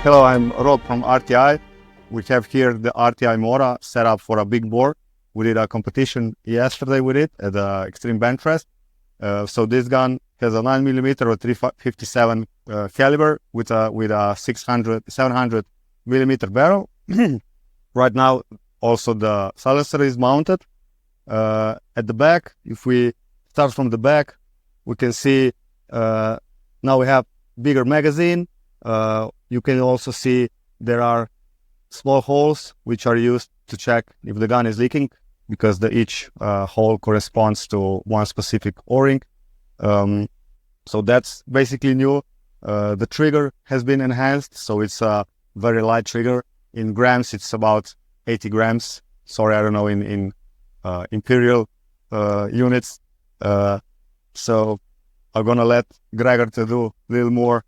Hello, I'm Rok from RTI. We have here the RTI Mora set up for a big bore. We did a competition yesterday with it at the Extreme Benchrest. So this gun has a 9mm or 357 caliber with a 700 millimeter barrel. Right now, also the silencer is mounted at the back. If we start from the back, we can see now we have bigger magazine. You can also see there are small holes which are used to check if the gun is leaking, because each hole corresponds to one specific O-ring. So that's basically new. The trigger has been enhanced, so it's a very light trigger. In grams, it's about 80 grams. Sorry, I don't know in imperial units. So I'm gonna let Gregor to do a little more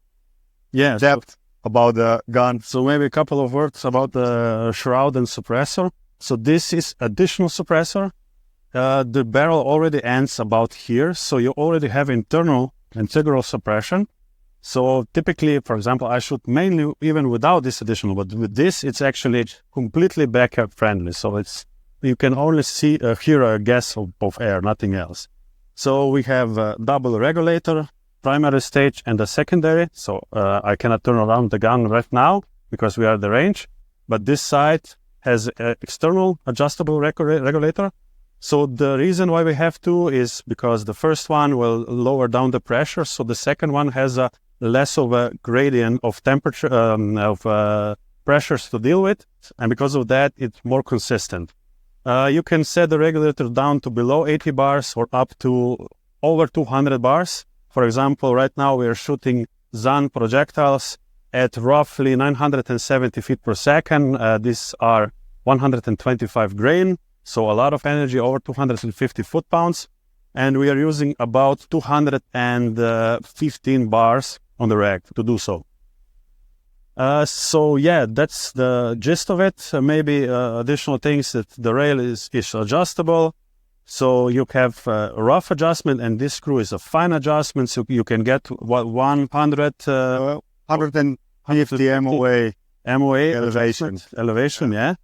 depth about the gun. So maybe a couple of words about the shroud and suppressor. So this is additional suppressor. The barrel already ends about here, so you already have internal integral suppression. So typically, for example, I shoot mainly even without this additional, but with this, it's actually completely backup friendly. So you can only hear a gas of air, nothing else. So we have a double regulator, primary stage and a secondary. So I cannot turn around the gun right now because we are at the range, but this side has an external adjustable regulator. So the reason why we have two is because the first one will lower down the pressure. So the second one has a less of a gradient of temperature, pressures to deal with. And because of that, it's more consistent. You can set the regulator down to below 80 bars or up to over 200 bars. For example, right now we are shooting Zan projectiles at roughly 970 feet per second. These are 125 grain, so a lot of energy, over 250 foot-pounds. And we are using about 215 bars on the rack to do so. So yeah, that's the gist of it. Maybe additional things that the rail is adjustable. So you have a rough adjustment, and this screw is a fine adjustment. So you can get 150 MOA elevation, yeah.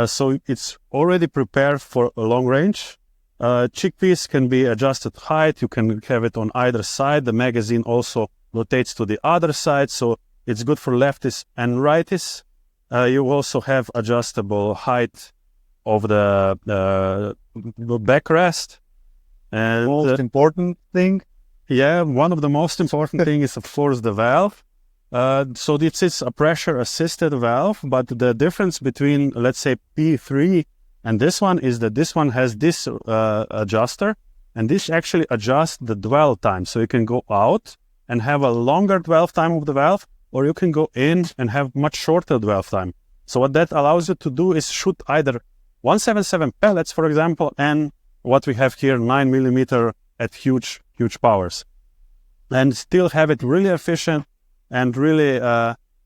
So it's already prepared for a long range. Chickpeas can be adjusted height. You can have it on either side. The magazine also rotates to the other side, so it's good for lefties and righties. You also have adjustable height of the backrest. And most important thing? Yeah, one of the most important things is, of course, the valve. So this is a pressure-assisted valve, but the difference between, let's say, P3 and this one is that this one has this adjuster, and this actually adjusts the dwell time. So you can go out and have a longer dwell time of the valve, or you can go in and have much shorter dwell time. So what that allows you to do is shoot either 177 pellets, for example, and what we have here, 9mm at huge powers, and still have it really efficient and really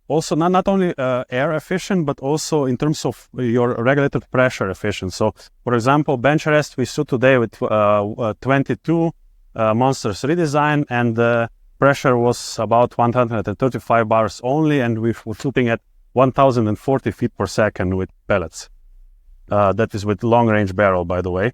also not only air efficient, but also in terms of your regulated pressure efficient. So, for example, Benchrest we shoot today with 22 Monsters redesign, and the pressure was about 135 bars only, and we were shooting at 1040 feet per second with pellets. That is with long-range barrel, by the way.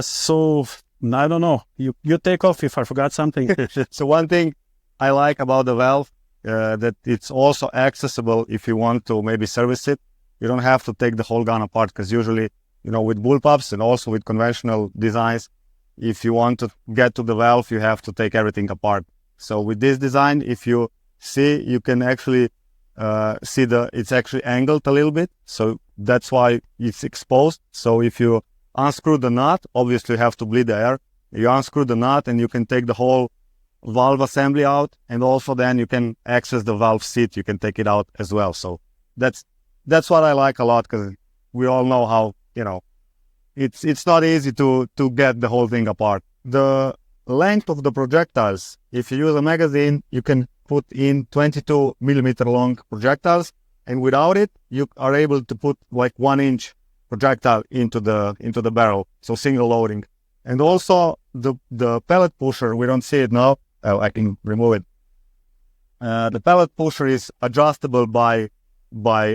So, I don't know. You take off if I forgot something. So one thing I like about the valve, that it's also accessible if you want to maybe service it. You don't have to take the whole gun apart, because usually, with bullpups and also with conventional designs, if you want to get to the valve, you have to take everything apart. So with this design, if you see, you can actually see it's actually angled a little bit. So that's why it's exposed. So if you unscrew the nut, obviously you have to bleed the air. You unscrew the nut and you can take the whole valve assembly out, and also then you can access the valve seat. You can take it out as well. So that's what I like a lot, because we all know how, it's not easy to get the whole thing apart. The length of the projectiles, if you use a magazine, you can put in 22mm long projectiles, and without it, you are able to put like 1-inch projectile into the barrel. So single loading. And also the pellet pusher, we don't see it now. I can remove it. The pellet pusher is adjustable by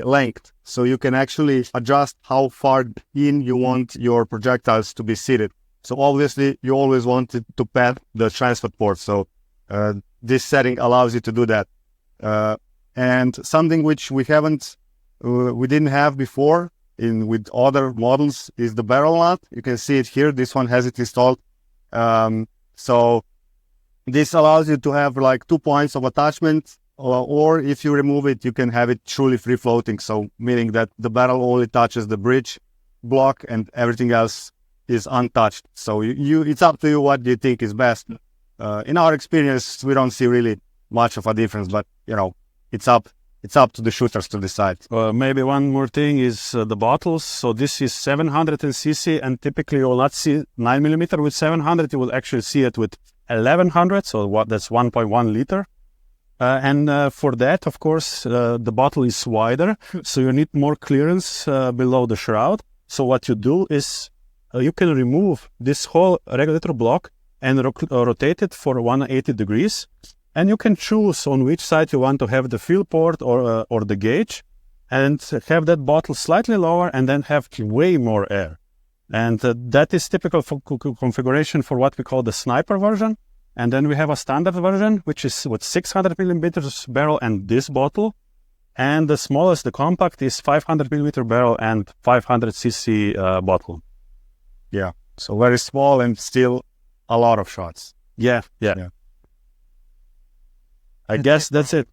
length, so you can actually adjust how far in you want your projectiles to be seated. So obviously, you always want it to pad the transfer port. So this setting allows you to do that. And something which we didn't have before with other models is the barrel nut. You can see it here. This one has it installed. So this allows you to have like 2 points of attachment, or if you remove it, you can have it truly free floating. So meaning that the barrel only touches the bridge block and everything else is untouched. So it's up to you what you think is best. In our experience, we don't see really much of a difference, but it's up to the shooters to decide. Maybe one more thing is the bottles. So this is 700 cc, and typically you will not see 9mm with 700. You will actually see it with 1100. So that's 1.1 liter. And for that, of course, the bottle is wider, so you need more clearance below the shroud. So what you do is you can remove this whole regulator block and rotate it for 180 degrees. And you can choose on which side you want to have the fill port or the gauge, and have that bottle slightly lower and then have way more air. And that is typical for configuration for what we call the sniper version. And then we have a standard version, which is with 600mm barrel and this bottle. And the smallest, the compact, is 500mm barrel and 500cc bottle. Yeah, so very small and still a lot of shots. Yeah. I guess that's it.